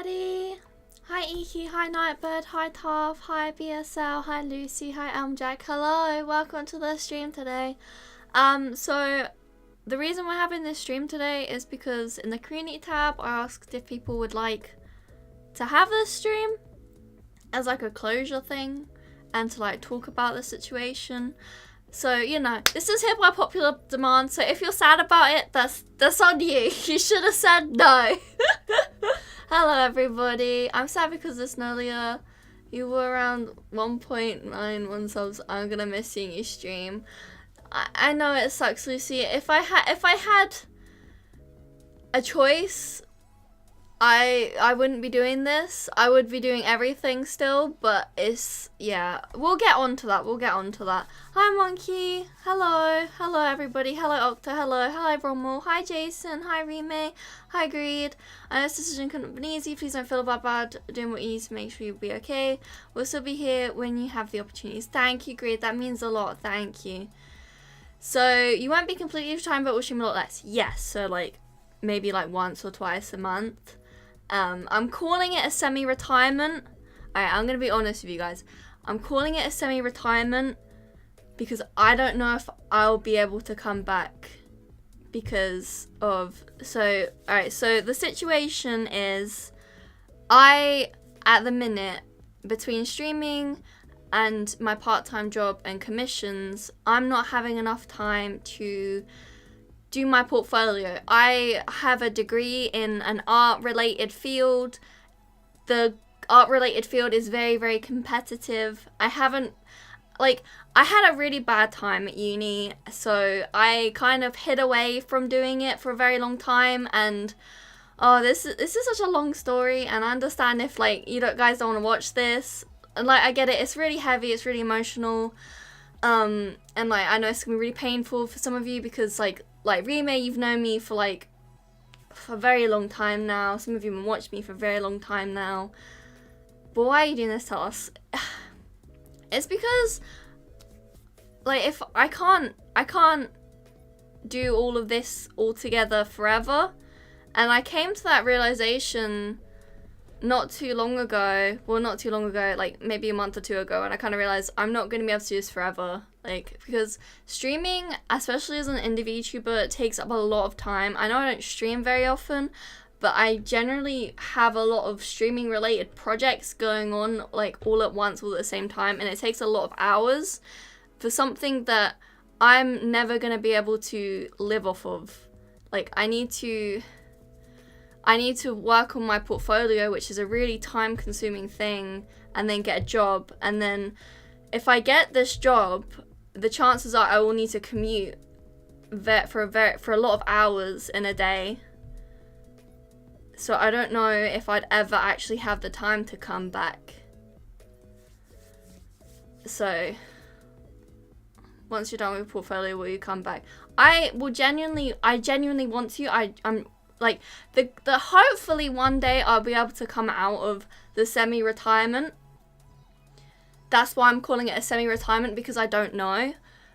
everybody. Hi Iki, hi Nightbird, hi Tav, hi BSL, hi Lucy, hi Elmjack. Hello, welcome to the stream today. So the reason we're having this stream today is because in the community tab I asked if people would like to have this stream as like a closure thing and to like talk about the situation. So, you know, this is hit by popular demand, so if you're sad about it, that's on you. You should have said no. Hello everybody. I'm sad because this earlier you were around 1.91 subs. I'm gonna miss seeing you stream. I know it sucks, Lucy. If I had a choice, I wouldn't be doing this. I would be doing everything still, but it's, yeah. We'll get on to that. Hi, Monkey. Hello. Hello, everybody. Hello, Octa. Hello. Hi, Rommel. Hi, Jason. Hi, Rime. Hi, Greed. I know this decision couldn't have been easy. Please don't feel bad doing what you need to make sure you'll be okay. We'll still be here when you have the opportunities. Thank you, Greed. That means a lot. Thank you. So, you won't be completely retired, but we'll stream a lot less. Yes. So, like, maybe like once or twice a month. I'm calling it a semi-retirement. Alright, I'm going to be honest with you guys. I'm calling it a semi-retirement because I don't know if I'll be able to come back because of... So, alright, so the situation is at the minute, between streaming and my part-time job and commissions, I'm not having enough time to do my portfolio. I have a degree in an art-related field. The art-related field is very, very competitive. I had a really bad time at uni, so I kind of hid away from doing it for a very long time, and this is such a long story, and I understand if like you guys don't want to watch this, and like I get it, it's really heavy, it's really emotional, and like I know it's gonna be really painful for some of you because like Rime, you've known me for like for a very long time now. Some of you have watched me for a very long time now. But why are you doing this to us? It's because like if I can't do all of this all together forever. And I came to that realization not too long ago, like maybe a month or two ago, and I kind of realized I'm not going to be able to do this forever. Like, because streaming, especially as an indie VTuber, it takes up a lot of time. I know I don't stream very often, but I generally have a lot of streaming related projects going on, like all at once, all at the same time, and it takes a lot of hours for something that I'm never going to be able to live off of. Like, I need to work on my portfolio, which is a really time consuming thing, and then get a job, and then if I get this job, the chances are I will need to commute for a lot of hours in a day. So I don't know if I'd ever actually have the time to come back. So once you're done with portfolio, will you come back? I genuinely want to. I'm like the hopefully one day I'll be able to come out of the semi-retirement. That's why I'm calling it a semi-retirement, because I don't know.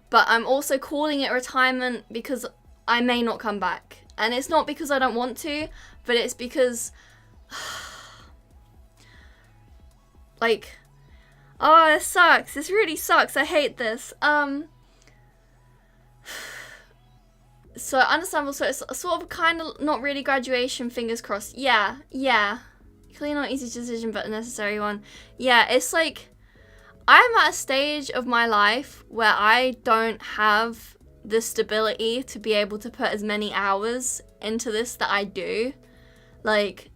But I'm also calling it retirement because I may not come back. And it's not because I don't want to, but it's because... like... Oh, this sucks. This really sucks. I hate this. So, understandable. So, it's sort of kind of not really graduation, fingers crossed. Yeah. Clearly not an easy decision, but a necessary one. Yeah, it's like... I'm at a stage of my life where I don't have the stability to be able to put as many hours into this that I do. Like,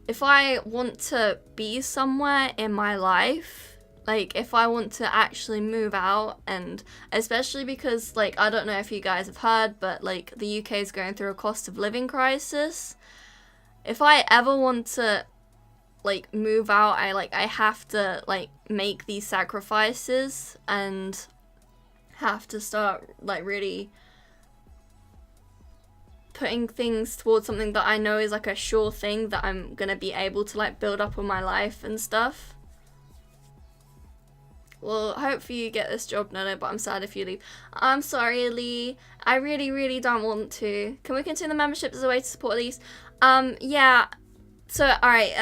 if I want to be somewhere in my life, like, if I want to actually move out, and especially because, like, I don't know if you guys have heard, but, like, the UK is going through a cost of living crisis. If I ever want to like move out, I have to like make these sacrifices and have to start like really putting things towards something that I know is like a sure thing that I'm gonna be able to like build up on my life and stuff. Well, hopefully you get this job, Nana, but I'm sad if you leave. I'm sorry, Lee. I really, really don't want to. Can we continue the membership as a way to support these? Yeah. So, alright,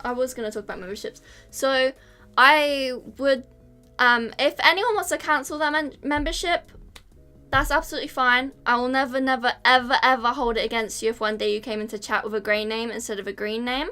I was gonna talk about memberships. So, I would, if anyone wants to cancel their membership, that's absolutely fine. I will never, never, ever, ever hold it against you if one day you came into chat with a grey name instead of a green name.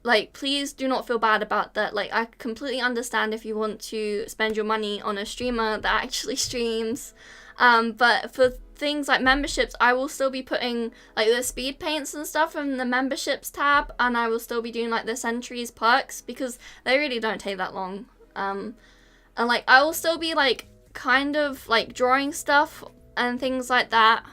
Like, please do not feel bad about that. Like, I completely understand if you want to spend your money on a streamer that actually streams. But for things like memberships, I will still be putting, like, the speed paints and stuff in the memberships tab, and I will still be doing, like, the sentries perks, because they really don't take that long. And, like, I will still be, like, kind of, like, drawing stuff and things like that.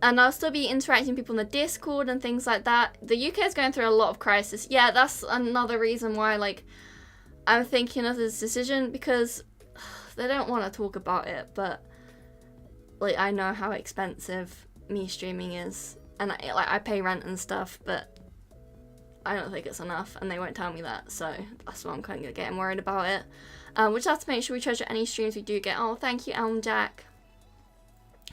And I'll still be interacting with people in the Discord and things like that. The UK is going through a lot of crisis. Yeah, that's another reason why, like, I'm thinking of this decision, because they don't want to talk about it, but, like, I know how expensive me streaming is. And, I pay rent and stuff, but I don't think it's enough, and they won't tell me that, so that's why I'm kind of getting worried about it. We just have to make sure we treasure any streams we do get. Oh, thank you, Elm Jack.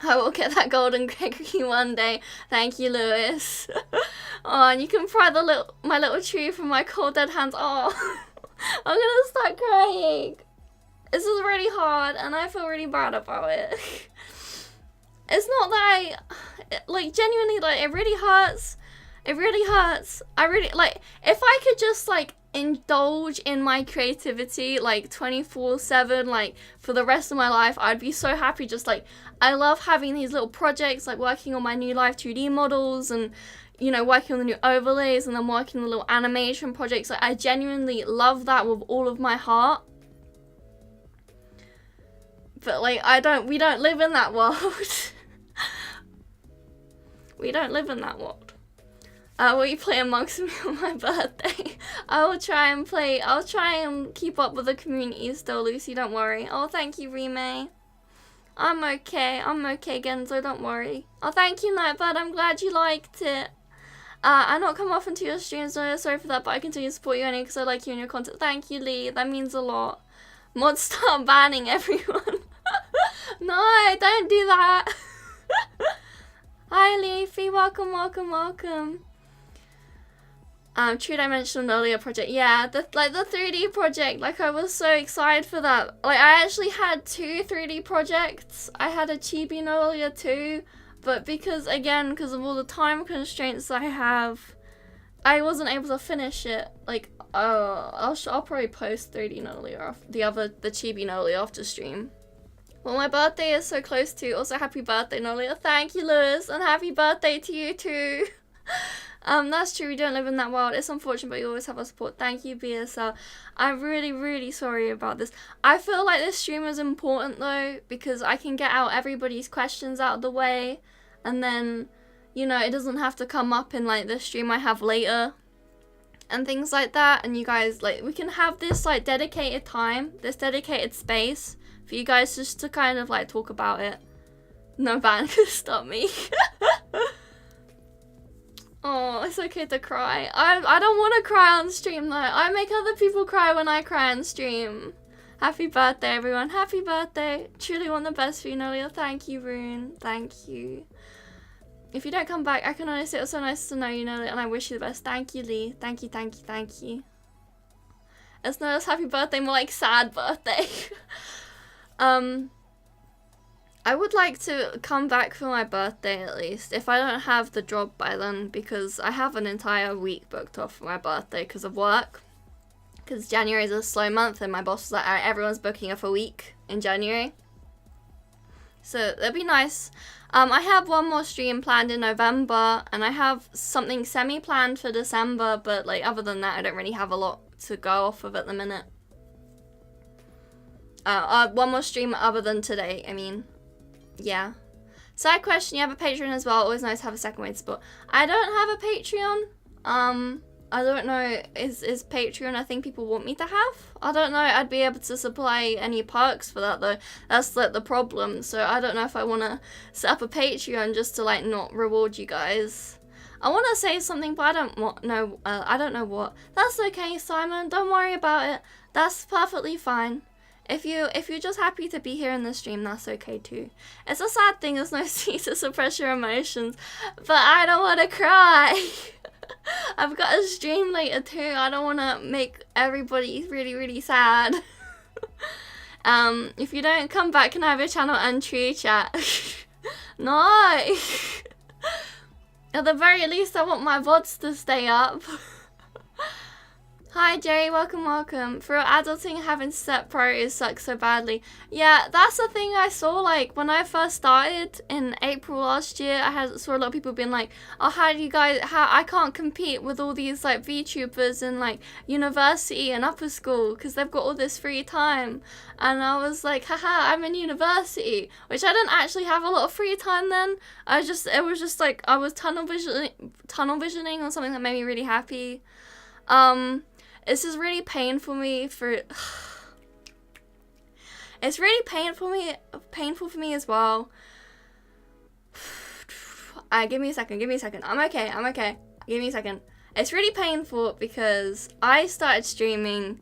I will get that golden Gregory one day. Thank you, Lewis. Oh, and you can pry my little tree from my cold dead hands. Oh, I'm gonna start crying. This is really hard, and I feel really bad about it. It's not that like, genuinely, like, it really hurts. It really hurts. I really, like, if I could just, like, indulge in my creativity, like, 24/7, like, for the rest of my life, I'd be so happy. Just, like, I love having these little projects, like, working on my new live 2D models, and, you know, working on the new overlays, and then working on the little animation projects. Like, I genuinely love that with all of my heart. But, like, we don't live in that world. We don't live in that world. Will you play amongst me on my birthday? I'll try and keep up with the community still, Lucy, don't worry. Oh, thank you, Rime. I'm okay, Genzo, don't worry. Oh, thank you, Nightbird, I'm glad you liked it. I not come often to your streams, so sorry for that, but I continue to support you anyway because I like you and your content. Thank you, Lee, that means a lot. Mods start banning everyone. No, don't do that. Hi, Leafy, welcome. True Dimensional earlier project. Yeah, the 3D project. Like, I was so excited for that. Like, I actually had 2 3D projects. I had a Chibi earlier too, but because of all the time constraints I have, I wasn't able to finish it. Like, I'll probably post 3D earlier the Chibi earlier after stream. Well, my birthday is so close too. Also, happy birthday, Nolia. Thank you, Lewis, and happy birthday to you too. That's true, we don't live in that world. It's unfortunate, but you always have our support. Thank you, BSL. I'm really, really sorry about this. I feel like this stream is important, though, because I can get out everybody's questions out of the way, and then, you know, it doesn't have to come up in, like, the stream I have later, and things like that, and you guys, like, we can have this, like, dedicated time, this dedicated space, for you guys just to kind of, like, talk about it. No ban can stop me. Oh, it's okay to cry. I don't want to cry on stream though. I make other people cry when I cry on stream. Happy birthday, everyone. Happy birthday. Truly want the best for you, Nolia. Thank you, Rune. Thank you. If you don't come back, I can honestly, it's so nice to know you, Nolia, and I wish you the best. Thank you, Lee. Thank you. It's not as happy birthday, more like sad birthday. I would like to come back for my birthday at least, if I don't have the job by then, because I have an entire week booked off for my birthday because of work. Because January is a slow month and my boss was like, alright, everyone's booking off a week in January. So that'd be nice. I have one more stream planned in November, and I have something semi-planned for December, but like other than that, I don't really have a lot to go off of at the minute. One more stream other than today, I mean. Yeah. Side question, you have a Patreon as well. Always nice to have a second way to support. I don't have a Patreon. I don't know, is Patreon a thing people want me to have? I don't know, I'd be able to supply any perks for that though. That's like the problem. So I don't know if I want to set up a Patreon just to like not reward you guys. I want to say something, but I don't know. I don't know what. That's okay, Simon. Don't worry about it. That's perfectly fine. If you're just happy to be here in the stream, that's okay too. It's a sad thing, there's no seat to suppress your emotions, but I don't want to cry. I've got a stream later too. I don't want to make everybody really, really sad. If you don't come back, can I have your channel untrue, chat? No. At the very least, I want my VODs to stay up. Hi Jerry, welcome. For adulting, having set priorities sucks so badly. Yeah, that's the thing I saw, like, when I first started in April last year, saw a lot of people being like, oh, how I can't compete with all these, like, VTubers in, like, university and upper school, because they've got all this free time. And I was like, haha, I'm in university, which I didn't actually have a lot of free time then. It was just like, I was tunnel visioning on something that made me really happy. This is really painful it's really painful for me as well. Give me a second. I'm okay. Give me a second. It's really painful because I started streaming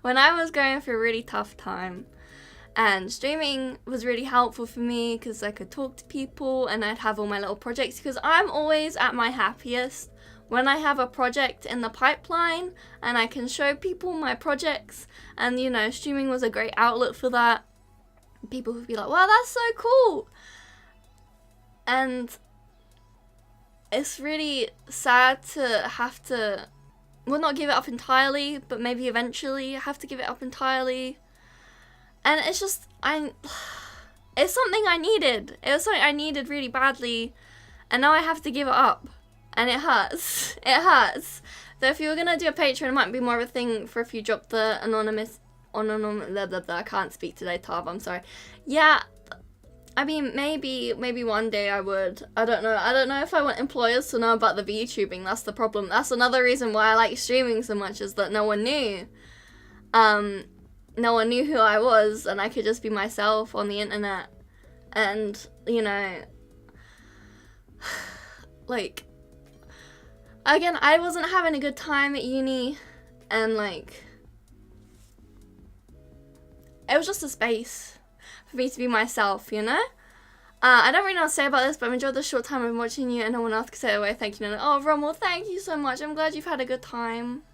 when I was going through a really tough time. And streaming was really helpful for me because I could talk to people and I'd have all my little projects, because I'm always at my happiest when I have a project in the pipeline and I can show people my projects. And, you know, streaming was a great outlet for that. People would be like, wow, that's so cool. And it's really sad to have to, well, not give it up entirely, but maybe eventually have to give it up entirely. And it's just, it's something I needed. It was something I needed really badly. And now I have to give it up. And it hurts. It hurts. So if you were going to do a Patreon, it might be more of a thing for if you drop the anonymous, I can't speak today, Tav, I'm sorry. Yeah, I mean, maybe one day I would. I don't know if I want employers to know about the VTubing. That's the problem. That's another reason why I like streaming so much, is that no one knew. No one knew who I was, and I could just be myself on the internet. And, you know, like, again, I wasn't having a good time at uni, and, like, it was just a space for me to be myself, you know? I don't really know what to say about this, but I've enjoyed the short time I've been watching you, and no one else can say it away. Thank you. Oh, Rommel, thank you so much. I'm glad you've had a good time.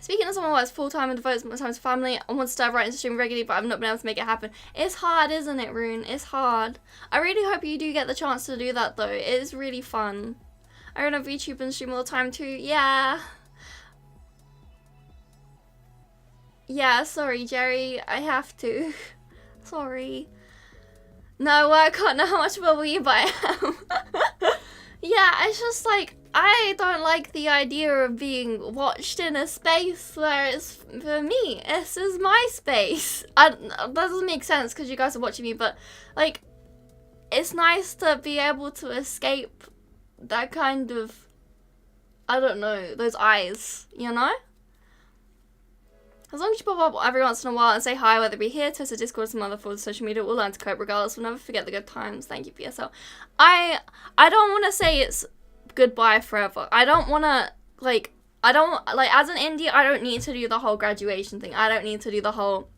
Speaking of someone who works full-time and devotes more time to family, I want to start writing to stream regularly, but I've not been able to make it happen. It's hard, isn't it, Rune? It's hard. I really hope you do get the chance to do that, though. It is really fun. I run a VTuber and stream all the time, too. Yeah. Yeah, sorry, Jerry. I have to. Sorry. No, I can't know how much of a weeb I am. Yeah, it's just like, I don't like the idea of being watched in a space where it's for me. This is my space. That doesn't make sense because you guys are watching me, but like, it's nice to be able to escape that kind of, I don't know, those eyes, you know? As long as you pop up every once in a while and say hi, whether it be here, Twitter, Discord, some other forms of social media, we'll learn to cope regardless. We'll never forget the good times. Thank you, PSL. I don't want to say it's goodbye forever. I don't want to, like, as an indie, I don't need to do the whole graduation thing. I don't need to do the whole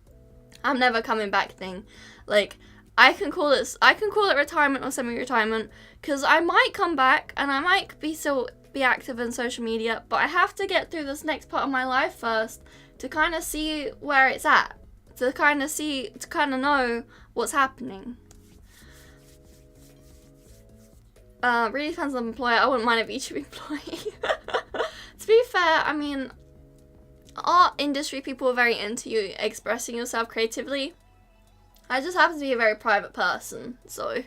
I'm never coming back thing. Like, I can call it retirement or semi-retirement, because I might come back and I might still be active in social media, but I have to get through this next part of my life first to kind of see where it's at, to kind of know what's happening. Really depends on the employer. I wouldn't mind a VTuber employee. To be fair, I mean, art industry people are very into you expressing yourself creatively. I just happen to be a very private person, so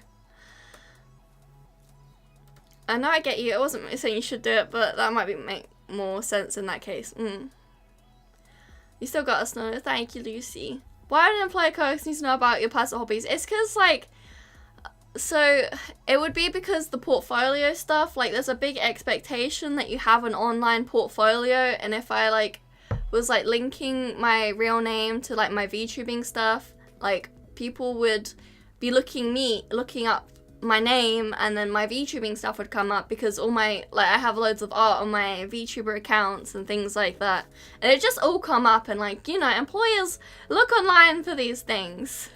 I know I get you. I wasn't saying you should do it, but that might make more sense in that case. You still got us know. Thank you, Lucy. Why would an employer co-host need to know about your personal hobbies? It's because, like, so it would be because the portfolio stuff, like, there's a big expectation that you have an online portfolio, and if I, like, was, like, linking my real name to, like, my VTubing stuff, like, people would be looking up my name, and then my VTubing stuff would come up, because all my, like, I have loads of art on my VTuber accounts and things like that, and it just all come up, and, like, you know, employers look online for these things.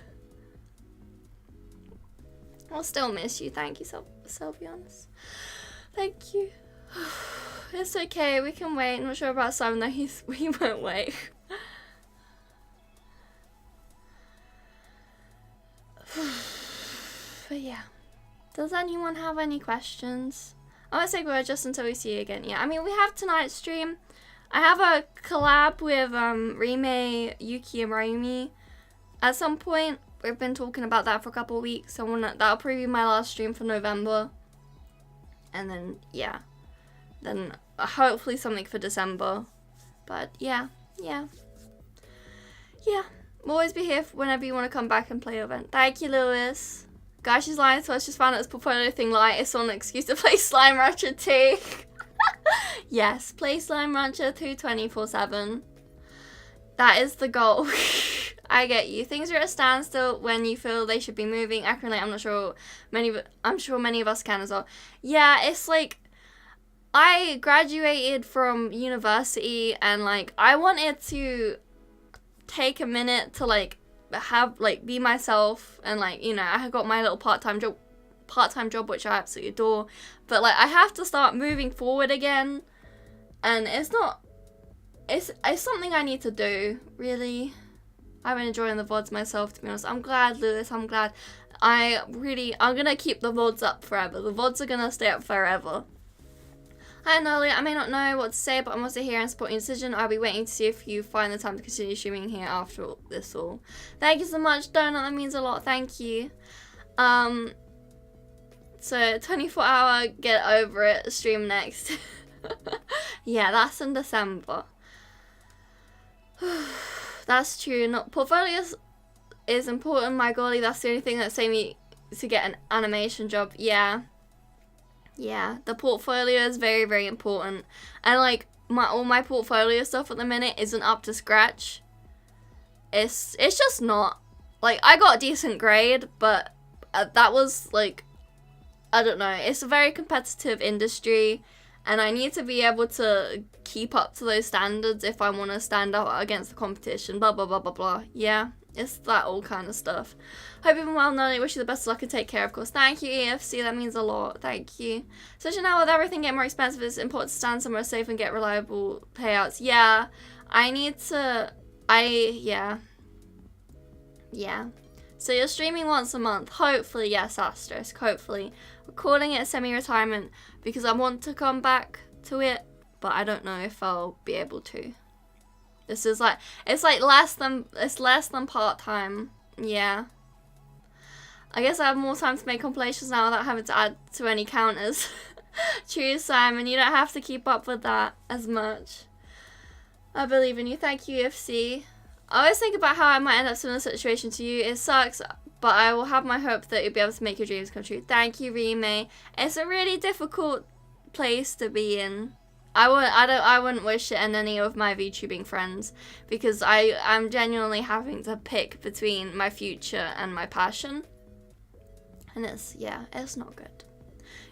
I'll still miss you. Thank you, Sylvians. Thank you. It's okay, we can wait. I'm not sure about Simon though, he won't wait. But yeah. Does anyone have any questions? I won't say goodbye just until we see you again. Yeah, I mean, we have tonight's stream. I have a collab with Rime, Yuki, and Raimi at some point. We've been talking about that for a couple of weeks, so that'll probably be my last stream for November. And then, yeah. Then hopefully something for December. But yeah. We'll always be here whenever you want to come back and play your event. Thank you, Lewis. Guys, she's lying to us. Just found out this portfolio thing light. It's an excuse to play Slime Rancher 2. Yes, play Slime Rancher 2 24/7. That is the goal. I get you. Things are at a standstill when you feel they should be moving. I can relate. I'm sure many of us can as well. Yeah, it's like, I graduated from university, and like, I wanted to take a minute to like be myself, and like, you know, I got my little part-time job which I absolutely adore, but like, I have to start moving forward again, and it's something I need to do, really. I've been enjoying the VODs myself, to be honest. I'm glad, Lewis, I'm glad. I'm gonna keep the VODs up forever. The VODs are gonna stay up forever. Hi, Nolly. I may not know what to say, but I'm also here and supporting your decision. I'll be waiting to see if you find the time to continue streaming here after this all. Thank you so much, Donut. That means a lot. Thank you. So 24-hour get over it stream next. Yeah, that's in December. That's true. Portfolios is important, my golly. That's the only thing that's saving me to get an animation job. Yeah, the portfolio is very, very important. And like, all my portfolio stuff at the minute isn't up to scratch. It's just not. Like, I got a decent grade, but that was like, I don't know. It's a very competitive industry, and I need to be able to keep up to those standards if I want to stand out against the competition, blah, blah, blah, blah, blah. Yeah, it's that all kind of stuff. Hope you've been well, Nolly. Wish you the best of luck and take care, of course. Thank you, EFC. That means a lot. Thank you. Especially now with everything getting more expensive, it's important to stand somewhere safe and get reliable payouts. Yeah, I need to... Yeah. So you're streaming once a month. Hopefully, yes, asterisk. Hopefully. We're calling it semi-retirement because I want to come back to it, but I don't know if I'll be able to. This is like, it's less than part-time. Yeah. I guess I have more time to make compilations now without having to add to any counters. True, Simon. You don't have to keep up with that as much. I believe in you. Thank you, UFC. I always think about how I might end up in a similar situation to you. It sucks, but I will have my hope that you'll be able to make your dreams come true. Thank you, Rime. It's a really difficult place to be in. I wouldn't wish it on any of my VTubing friends, because I'm genuinely having to pick between my future and my passion. And it's not good.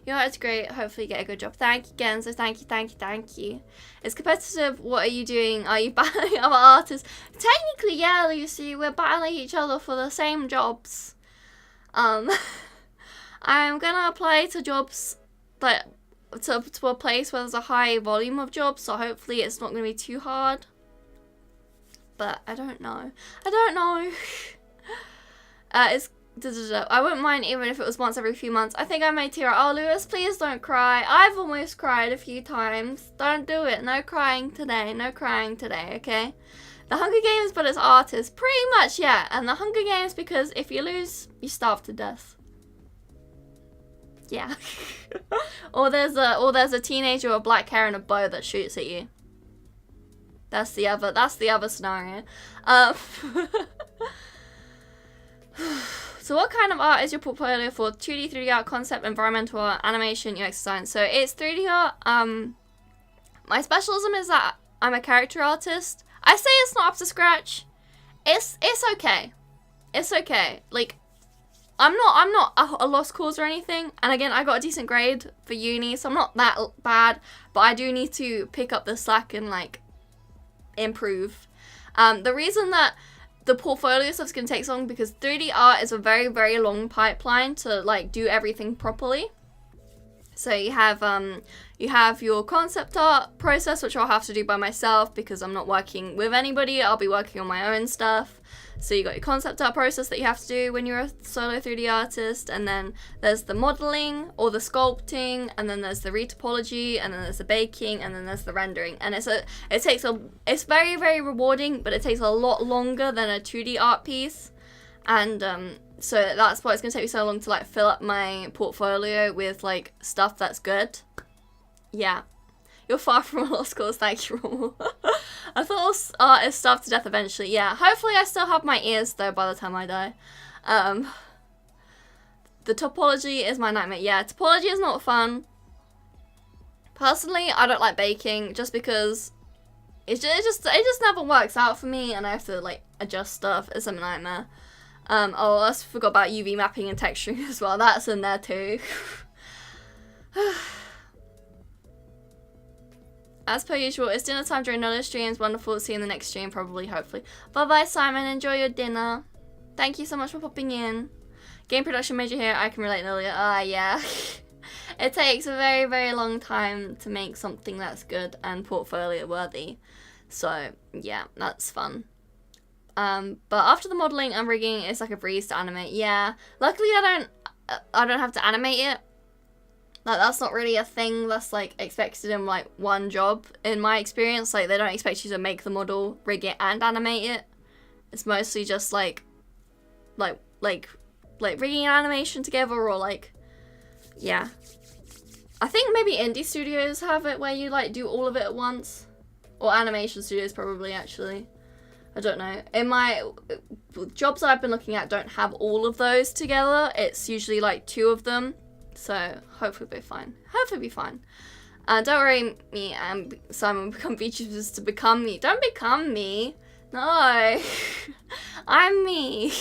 You know, it's great. Hopefully you get a good job. Thank you, Genzo. Thank you. It's competitive. What are you doing? Are you battling other artists? Technically, yeah, Lucy. We're battling each other for the same jobs. I'm gonna apply to jobs that to a place where there's a high volume of jobs, so hopefully it's not gonna be too hard. But I don't know. I wouldn't mind even if it was once every few months. I think I may tear out. Oh, Lewis, please don't cry. I've almost cried a few times. Don't do it. No crying today, okay? The Hunger Games, but it's artists. Pretty much, yeah. And the Hunger Games, because if you lose, you starve to death. Yeah. or there's a teenager with black hair and a bow that shoots at you. That's the other scenario. So what kind of art is your portfolio for? 2D, 3D art, concept, environmental art, animation, UX design. So it's 3D art. My specialism is that I'm a character artist. I say it's not up to scratch. It's okay. It's okay. Like, I'm not a lost cause or anything. And again, I got a decent grade for uni, so I'm not that bad. But I do need to pick up the slack and like improve. The reason that the portfolio stuff's gonna take so long because 3D art is a very, very long pipeline to like do everything properly. So you have your concept art process, which I'll have to do by myself because I'm not working with anybody. I'll be working on my own stuff. So you got your concept art process that you have to do when you're a solo 3D artist, and then there's the modeling or the sculpting, and then there's the retopology, and then there's the baking, and then there's the rendering. And it's very, very rewarding, but it takes a lot longer than a 2D art piece. And so that's why it's gonna take me so long to like fill up my portfolio with like stuff that's good. Yeah. You're far from a lost cause, thank you. I thought art is starved to death eventually. Yeah, hopefully I still have my ears though by the time I die. The topology is my nightmare. Yeah, topology is not fun. Personally, I don't like baking just because it just never works out for me, and I have to like adjust stuff. It's a nightmare. Oh, I forgot about UV mapping and texturing as well. That's in there too. As per usual, it's dinner time during another streams. Wonderful. See you in the next stream, probably, hopefully. Bye-bye, Simon. Enjoy your dinner. Thank you so much for popping in. Game production major here. I can relate earlier. Yeah. It takes a very, very long time to make something that's good and portfolio worthy. So, yeah, that's fun. But after the modeling and rigging, it's like a breeze to animate. Yeah. Luckily, I don't have to animate it. Like, that's not really a thing that's, like, expected in, like, one job. In my experience, like, they don't expect you to make the model, rig it, and animate it. It's mostly just, like rigging an animation together, or, like, yeah. I think maybe indie studios have it where you, like, do all of it at once. Or animation studios, probably, actually. I don't know. In my jobs I've been looking at don't have all of those together. It's usually, like, 2 of them. So, hopefully we'll be fine. Hopefully we'll be fine. Don't worry, me and Simon will become VTubers to become me. Don't become me. No. I'm me.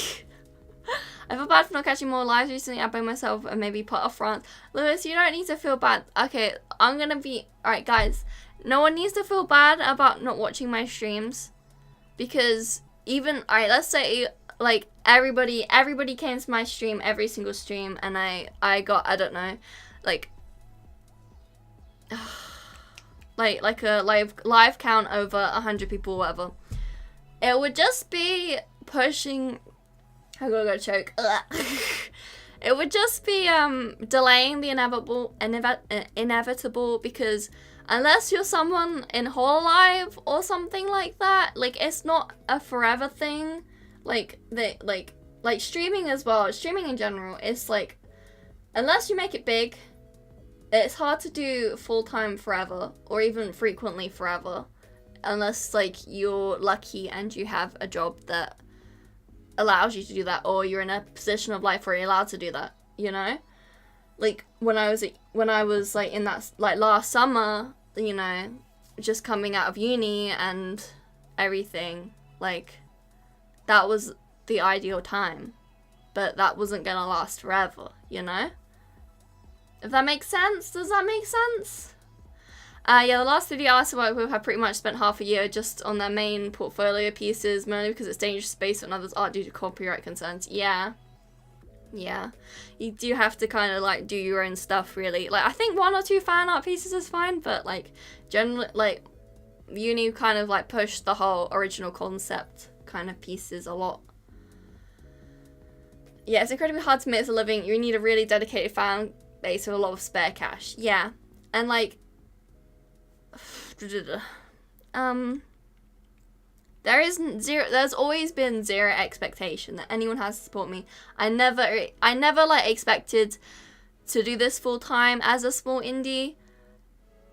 I feel bad for not catching more lives recently. I blame myself and maybe part of France. Lewis, you don't need to feel bad. Okay, I'm gonna be... Alright, guys. No one needs to feel bad about not watching my streams. Because even... Alright, let's say... Like, everybody came to my stream, every single stream, and I got, I don't know, like a live count over 100 people or whatever. It would just be pushing, I gotta choke. It would just be delaying the inevitable, because unless you're someone in Hololive or something like that, like, it's not a forever thing. Like streaming as well, streaming in general, it's like, unless you make it big, it's hard to do full-time forever, or even frequently forever, unless, like, you're lucky and you have a job that allows you to do that, or you're in a position of life where you're allowed to do that, you know? Like, when I was, like, in that, like, last summer, you know, just coming out of uni and everything, like... That was the ideal time, but that wasn't gonna last forever, you know? If that makes sense? Does that make sense? Yeah, the last 3D artists I worked with have pretty much spent half a year just on their main portfolio pieces, mainly because it's dangerous space and others aren't due to copyright concerns. Yeah. Yeah. You do have to kind of, like, do your own stuff, really. Like, I think 1 or 2 fan art pieces is fine, but, like, generally, like, uni kind of, like, pushed the whole original concept kind of pieces a lot. Yeah, it's incredibly hard to make as a living. You need a really dedicated fan base with a lot of spare cash. Yeah. And, like, there's always been zero expectation that anyone has to support me. I never like expected to do this full time as a small indie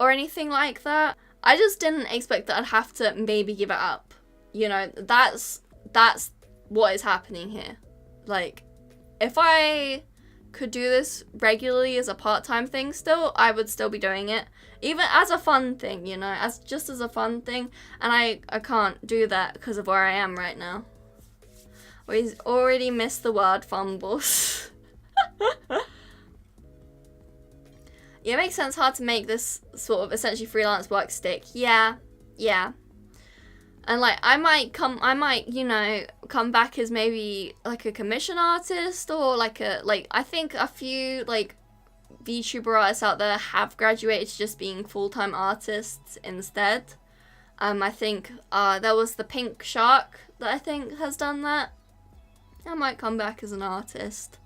or anything like that. I just didn't expect that I'd have to maybe give it up. You know, that's what is happening here. Like, if I could do this regularly as a part-time thing still, I would still be doing it. Even as a fun thing, you know, as a fun thing. And I can't do that because of where I am right now. We already missed the word fumbles. Yeah, it makes sense. Hard to make this sort of essentially freelance work stick. Yeah. And like I might, you know, come back as maybe like a commission artist, or like I think a few like VTuber artists out there have graduated to just being full-time artists instead. I think there was the Pink Shark that I think has done that. I might come back as an artist.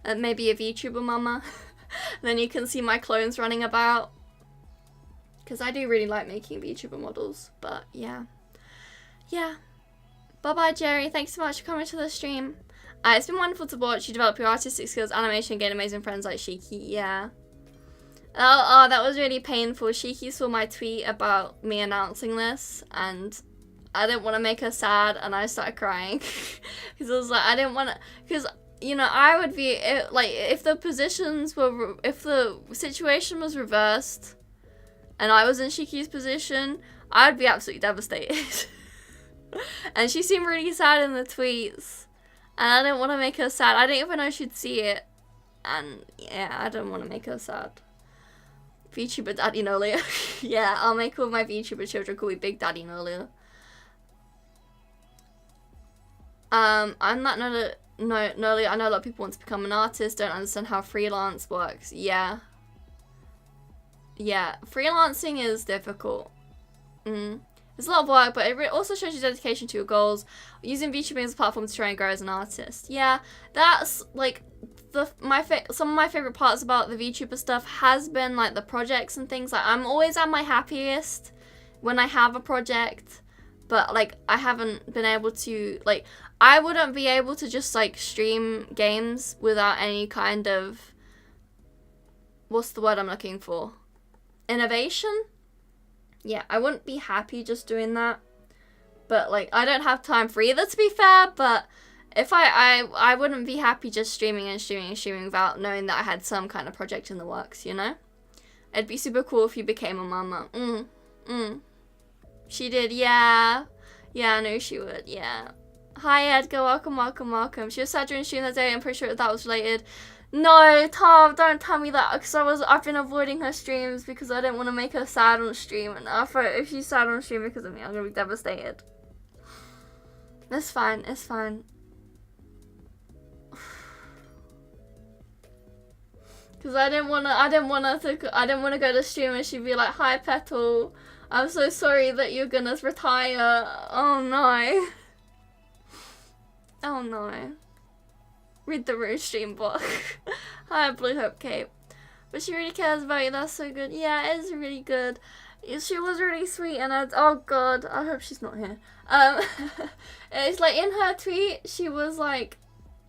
Maybe a VTuber mama. Then you can see my clones running about. Because I do really like making VTuber models, but yeah. Yeah. Bye-bye, Jerry. Thanks so much for coming to the stream. It's been wonderful to watch you develop your artistic skills, animation, and gain amazing friends like Shiki. Yeah. Oh, that was really painful. Shiki saw my tweet about me announcing this, and I didn't want to make her sad, and I started crying. Because I was like, I didn't want to... Because, you know, I would be... Like, if the positions were... If the situation was reversed, and I was in Shiki's position, I'd be absolutely devastated. And she seemed really sad in the tweets. And I didn't want to make her sad. I didn't even know she'd see it. And yeah, I didn't want to make her sad. VTuber Daddy Nolia. Yeah, I'll make all my VTuber children call me Big Daddy Nolia. I'm not Nolia. I know a lot of people want to become an artist, don't understand how freelance works. Yeah. Yeah, freelancing is difficult. It's a lot of work, but it also shows you dedication to your goals. Using VTubing as a platform to try and grow as an artist. Yeah, that's like some of my favorite parts about the VTuber stuff has been like the projects and things. Like I'm always at my happiest when I have a project, but like I haven't been able to like I wouldn't be able to just like stream games without any kind of, what's the word I'm looking for? Innovation? Yeah, I wouldn't be happy just doing that. But, like, I don't have time for either, to be fair. But if I wouldn't be happy just streaming without knowing that I had some kind of project in the works, you know? It'd be super cool if you became a mama. She did, yeah. Yeah, I knew she would, yeah. Hi, Edgar. Welcome. She was sad during stream that day. I'm pretty sure that was related. No, Tom, don't tell me that, because I've been avoiding her streams because I didn't want to make her sad on stream, and I thought if she's sad on stream because of me, I'm gonna be devastated. It's fine. Because I didn't want to go to stream and she'd be like, "Hi, Petal, I'm so sorry that you're gonna retire." Oh no. Oh no. Read the room stream book. Hi, Blue Hope Cape. But she really cares about you, that's so good. Yeah, it is really good. She was really sweet, and oh god, I hope she's not here. It's like in her tweet, she was like,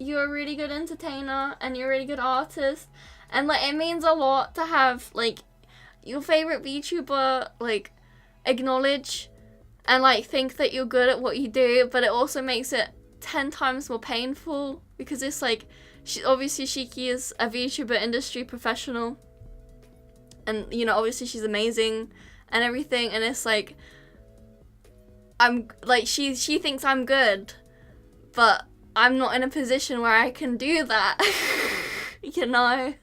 "You're a really good entertainer, and you're a really good artist." And like, it means a lot to have like your favorite VTuber like acknowledge and like think that you're good at what you do, but it also makes it 10 times more painful because it's like obviously Shiki is a VTuber industry professional, and you know, obviously she's amazing and everything, and it's like I'm like she thinks I'm good, but I'm not in a position where I can do that. You know.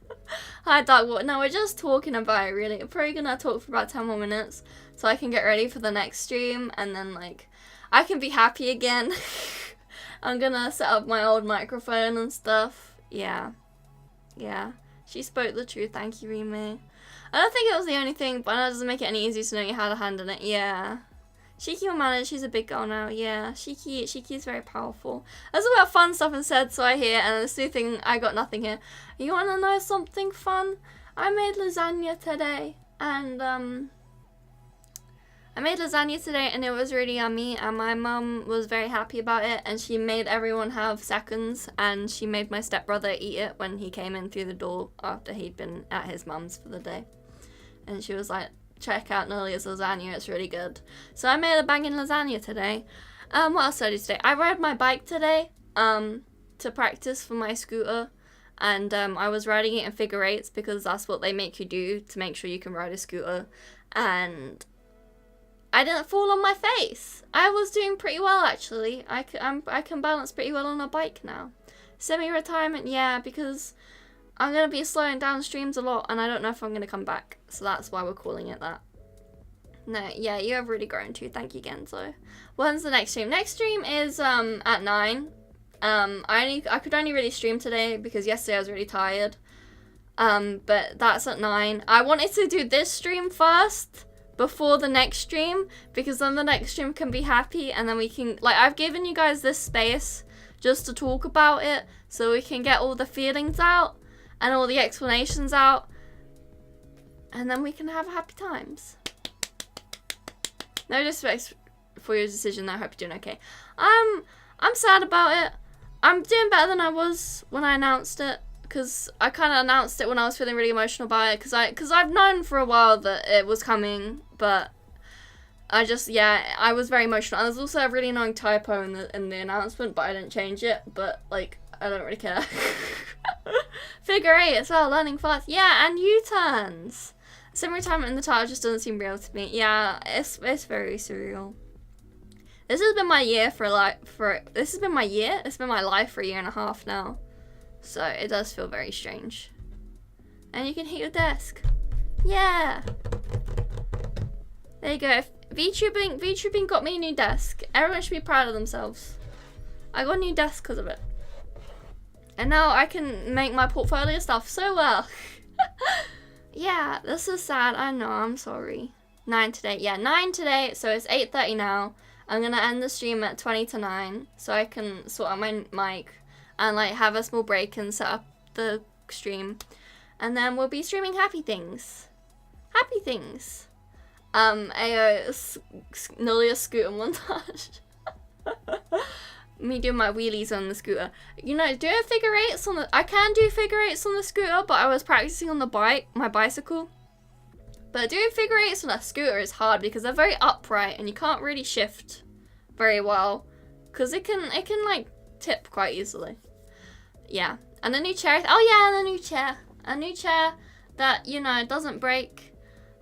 Hi, Darkwater. No, we're just talking about it, really. We're probably gonna talk for about 10 more minutes so I can get ready for the next stream, and then like I can be happy again. I'm gonna set up my old microphone and stuff. Yeah. She spoke the truth. Thank you, Rime. I don't think it was the only thing, but that doesn't make it any easier to know you had a hand in it. Yeah. Shiki will manage. She's a big girl now. Yeah. Shiki is very powerful. There's a lot of fun stuff and said, so I hear. And this new thing, I got nothing here. You wanna know something fun? I made lasagna today, and it was really yummy, and my mum was very happy about it, and she made everyone have seconds, and she made my stepbrother eat it when he came in through the door after he'd been at his mum's for the day. And she was like, "Check out Nolia's lasagna, it's really good." So I made a banging lasagna today. What else did I do today? I rode my bike today, to practice for my scooter, and I was riding it in figure eights because that's what they make you do to make sure you can ride a scooter, and I didn't fall on my face. I was doing pretty well, actually. I can balance pretty well on a bike now. Semi-retirement, yeah, because I'm going to be slowing down streams a lot, and I don't know if I'm going to come back. So that's why we're calling it that. No, yeah, you have really grown too. Thank you, Genzo. When's the next stream? Next stream is at 9. I could only really stream today because yesterday I was really tired. But that's at 9. I wanted to do this stream first before the next stream, because then the next stream can be happy, and then we can, like, I've given you guys this space just to talk about it, so we can get all the feelings out and all the explanations out, and then we can have happy times. No disrespect for your decision, I hope you're doing okay. I'm sad about it. I'm doing better than I was when I announced it, because I kind of announced it when I was feeling really emotional about it, because I've known for a while that it was coming, but I just, yeah, I was very emotional. And there's also a really annoying typo in the announcement, but I didn't change it, but, like, I don't really care. Figure 8 as well, learning fast. Yeah, and U-turns. Similar time in the title just doesn't seem real to me. Yeah, it's very surreal. This has been my year this has been my year? It's been my life for a year and a half now. So it does feel very strange. And you can hit your desk. Yeah. There you go. VTubing got me a new desk. Everyone should be proud of themselves. I got a new desk because of it. And now I can make my portfolio stuff so well. Yeah, this is sad. I know, I'm sorry. 9 today. Yeah, 9 today. So it's 8:30 now. I'm going to end the stream at 20 to 9. So I can sort out my mic and like have a small break and set up the stream. And then we'll be streaming happy things. Happy things. Nearly a scooter montage. Me doing my wheelies on the scooter. You know, doing figure eights on the... I can do figure eights on the scooter, but I was practicing on the my bicycle. But doing figure eights on a scooter is hard because they're very upright and you can't really shift very well. Because it can like, tip quite easily. Yeah. And a new chair. Oh yeah, and a new chair. A new chair that, you know, doesn't break.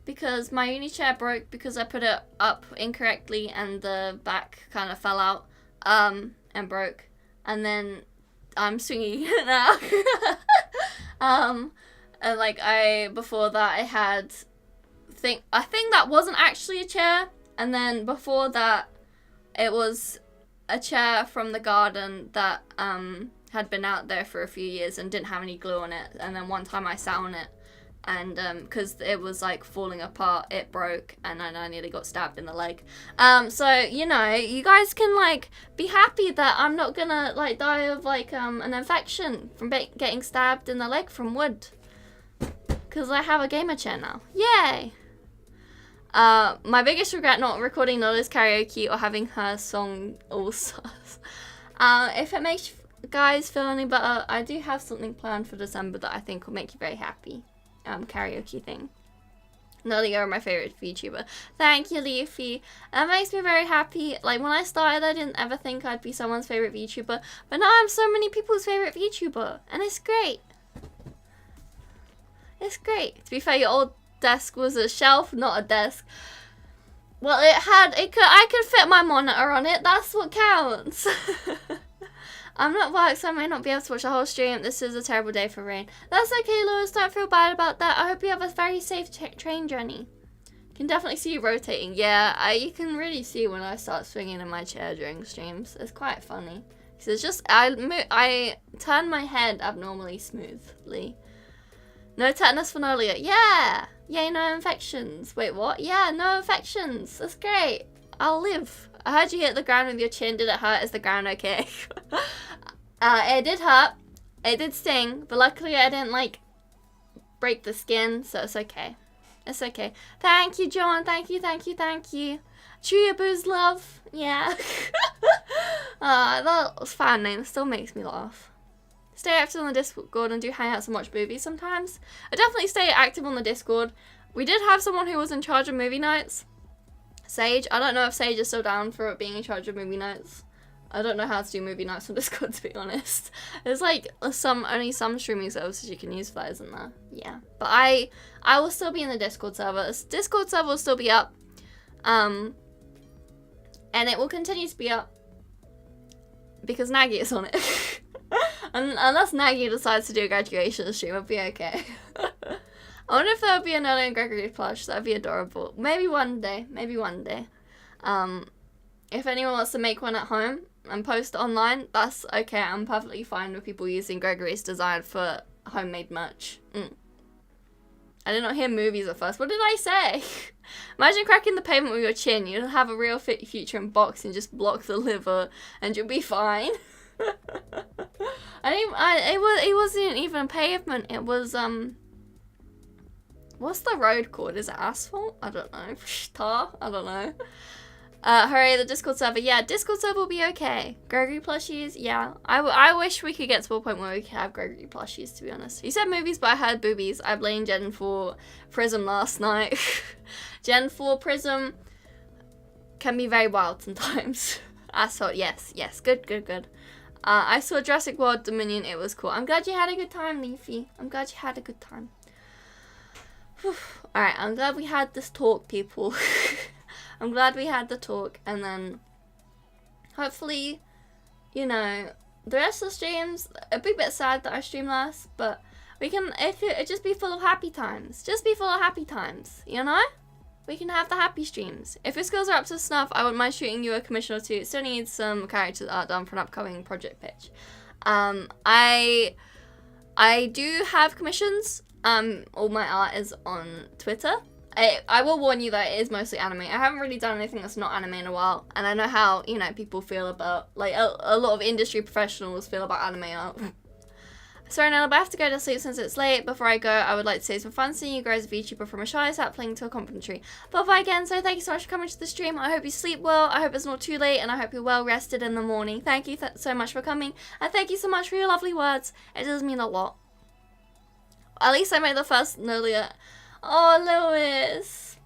Because my uni chair broke because I put it up incorrectly and the back kind of fell out. And broke, and then I'm swinging it now. And like before that I had I think that wasn't actually a chair, and then before that it was a chair from the garden that had been out there for a few years and didn't have any glue on it, and then one time I sat on it and because it was like falling apart, it broke, and then I nearly got stabbed in the leg. So you know, you guys can like be happy that I'm not gonna like die of like an infection from getting stabbed in the leg from wood, because I have a gamer chair now. Yay! My biggest regret not recording Nola's karaoke or having her song all stars. If it makes you guys feel any better, I do have something planned for December that I think will make you very happy. Karaoke thing. Nola, you're my favorite VTuber. Thank you, Leafy. That makes me very happy. Like, when I started, I didn't ever think I'd be someone's favorite VTuber, but now I'm so many people's favorite VTuber, and it's great. It's great. To be fair, your old desk was a shelf, not a desk. Well, I could fit my monitor on it. That's what counts. I'm not work, so I might not be able to watch the whole stream. This is a terrible day for rain. That's okay, Lewis. Don't feel bad about that. I hope you have a very safe train journey. Can definitely see you rotating. Yeah, you can really see when I start swinging in my chair during streams. It's quite funny. So it's just, I turn my head abnormally smoothly. No tetanus for Nolia. Yeah! Yay, no infections. Wait, what? Yeah, no infections. That's great. I'll live. I heard you hit the ground with your chin. Did it hurt? Is the ground okay? It did hurt. It did sting. But luckily I didn't, like, break the skin. So it's okay. It's okay. Thank you, John. Thank you, thank you, thank you. Cheeaboos love. Yeah. That was a fan name. It still makes me laugh. Stay active on the Discord and do hangouts and watch movies sometimes. I definitely stay active on the Discord. We did have someone who was in charge of movie nights. Sage. I don't know if Sage is still down for being in charge of movie nights. I don't know how to do movie nights on Discord, to be honest. There's like only some streaming services you can use for that, isn't there? Yeah. But I will still be in the Discord server. This Discord server will still be up. And it will continue to be up because Nagy is on it. Unless Nagy decides to do a graduation stream, it'll be okay. I wonder if there would be an Ellie and Gregory plush. That'd be adorable. Maybe one day. Maybe one day. If anyone wants to make one at home and post it online, that's okay. I'm perfectly fine with people using Gregory's design for homemade merch. I did not hear movies at first. What did I say? Imagine cracking the pavement with your chin. You'll have a real future in boxing. Just block the liver and you'll be fine. It wasn't even pavement. It was, what's the road called? Is it asphalt? I don't know. Tar? I don't know. Hooray, the Discord server. Yeah, Discord server will be okay. Gregory plushies, yeah. I wish we could get to a point where we could have Gregory plushies, to be honest. You said movies, but I heard boobies. I blamed Gen 4 Prism last night. Gen 4 Prism can be very wild sometimes. Asphalt, yes. Good. I saw Jurassic World Dominion. It was cool. I'm glad you had a good time, Leafy. I'm glad you had a good time. Alright, I'm glad we had this talk, people. I'm glad we had the talk, and then hopefully, you know, the rest of the streams, it'd be a bit sad that I stream less, but we can, it just be full of happy times. Just be full of happy times, you know? We can have the happy streams. If your skills are up to snuff, I wouldn't mind shooting you a commission or two. Still need some character art done for an upcoming project pitch. I do have commissions. All my art is on Twitter. I will warn you that it is mostly anime. I haven't really done anything that's not anime in a while, and I know how, you know, people feel about, like, a lot of industry professionals feel about anime art. Sorry, Nella, but I have to go to sleep since it's late. Before I go, I would like to say some fun seeing you guys as a VTuber from a shy sapling to a complimentary. Bye-bye again, so thank you so much for coming to the stream. I hope you sleep well, I hope it's not too late, and I hope you're well rested in the morning. Thank you so much for coming, and thank you so much for your lovely words. It does mean a lot. At least I made the first earlier. Oh, Lewis.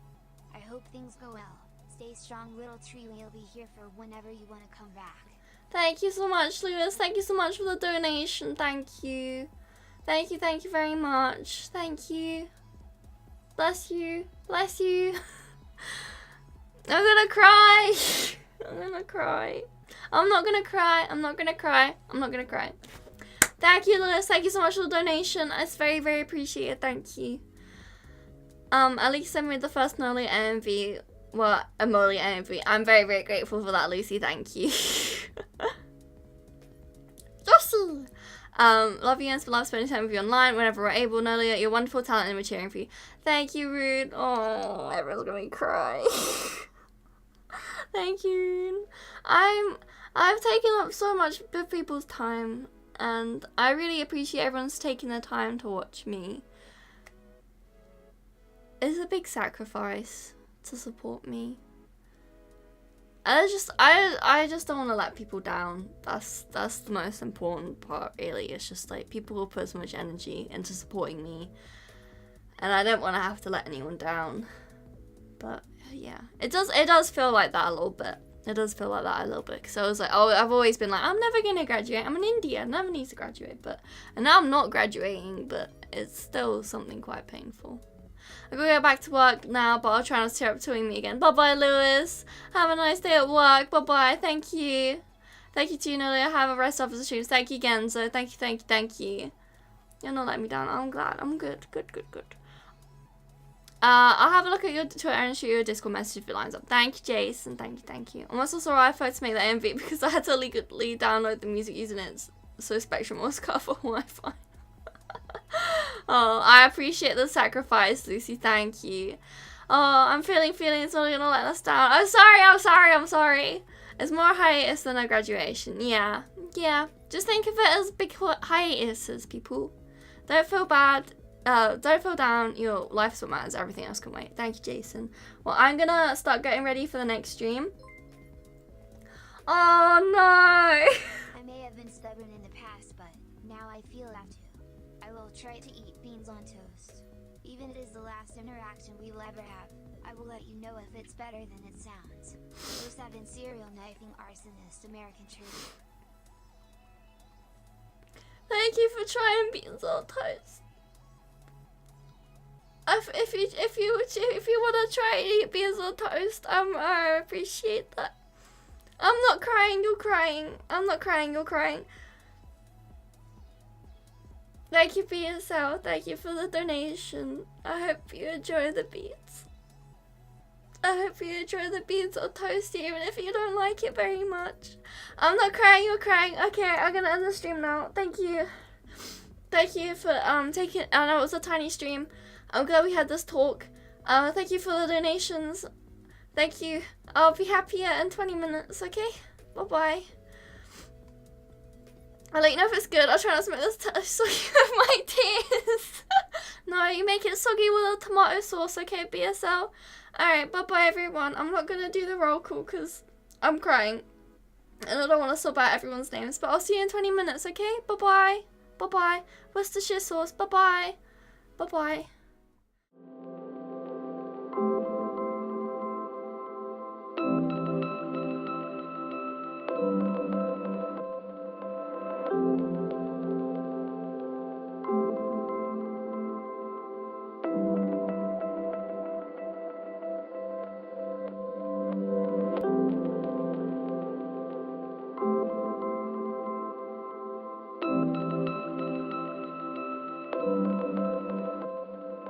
I hope things go well. Stay strong, little tree. We'll be here for whenever you want to come back. Thank you so much, Lewis. Thank you so much for the donation. Thank you. Thank you very much. Thank you. Bless you. Bless you. I'm gonna cry. I'm gonna cry. I'm not gonna cry. I'm not gonna cry. I'm not gonna cry. Thank you, Lewis. Thank you so much for the donation. It's very, very appreciated. Thank you. At least send me the first Nolly AMV. Well, a Molly AMV. I'm very, very grateful for that, Lucy. Thank you. Josie! Love you and love spending time with you online whenever we're able. Nolly, you're wonderful talent and we're cheering for you. Thank you, Rude. Oh, everyone's gonna cry. Thank you. I've taken up so much of people's time, and I really appreciate everyone's taking their time to watch me. It's a big sacrifice to support me. I just don't want to let people down. That's the most important part, really. It's just like people will put so much energy into supporting me, and I don't want to have to let anyone down. But yeah, it does feel like that a little bit. It does feel like that a little bit, because I was like, oh, I've always been like, I'm never gonna graduate. I'm in India. I never need to graduate. And now I'm not graduating, but it's still something quite painful. I'm gonna go back to work now, but I'll try not to tear up between me again. Bye-bye, Lewis. Have a nice day at work. Bye-bye. Thank you. Thank you to you, Nolia. Have a rest of the streams. Thank you, Genzo. Thank you. You're not letting me down. I'm glad. I'm good. Good. I'll have a look at your Twitter and shoot you a Discord message if it lines up. Thank you, Jason. Thank you. I almost also iPhone to make that MV because I had to legally download the music using it, so Spectrum was cut for Wi-Fi. Oh, I appreciate the sacrifice, Lucy. Thank you. Oh, I'm feeling it's not gonna let us down. I'm sorry. It's more hiatus than a graduation. Yeah. Just think of it as big hiatuses, people. Don't feel bad. Don't feel down. Your life is what matters. Everything else can wait. Thank you, Jason. Well, I'm gonna start getting ready for the next stream. Oh no. I may have been stubborn in the past, but now I feel I have to. I will try to eat beans on toast. Even if it is the last interaction we will ever have, I will let you know if it's better than it sounds. 07 serial knifing arsonist American truth. Thank you for trying beans on toast. If you wanna try and eat beans on toast, I appreciate that. I'm not crying, you're crying. I'm not crying, you're crying. Thank you, BSL. Thank you for the donation. I hope you enjoy the beats. I hope you enjoy the beans or toast, even if you don't like it very much. I'm not crying, you're crying. Okay, I'm gonna end the stream now. Thank you. Thank you for taking. I know it was a tiny stream. I'm glad we had this talk. Thank you for the donations. Thank you. I'll be happier in 20 minutes. Okay. Bye bye. I'll let you know if it's good. I'll try not to make this soggy with my tears. No, you make it soggy with a tomato sauce, okay, BSL? Alright, bye-bye, everyone. I'm not gonna do the roll call because I'm crying. And I don't want to sub out everyone's names. But I'll see you in 20 minutes, okay? Bye-bye. Bye-bye. Worcestershire sauce. Bye-bye. Bye-bye.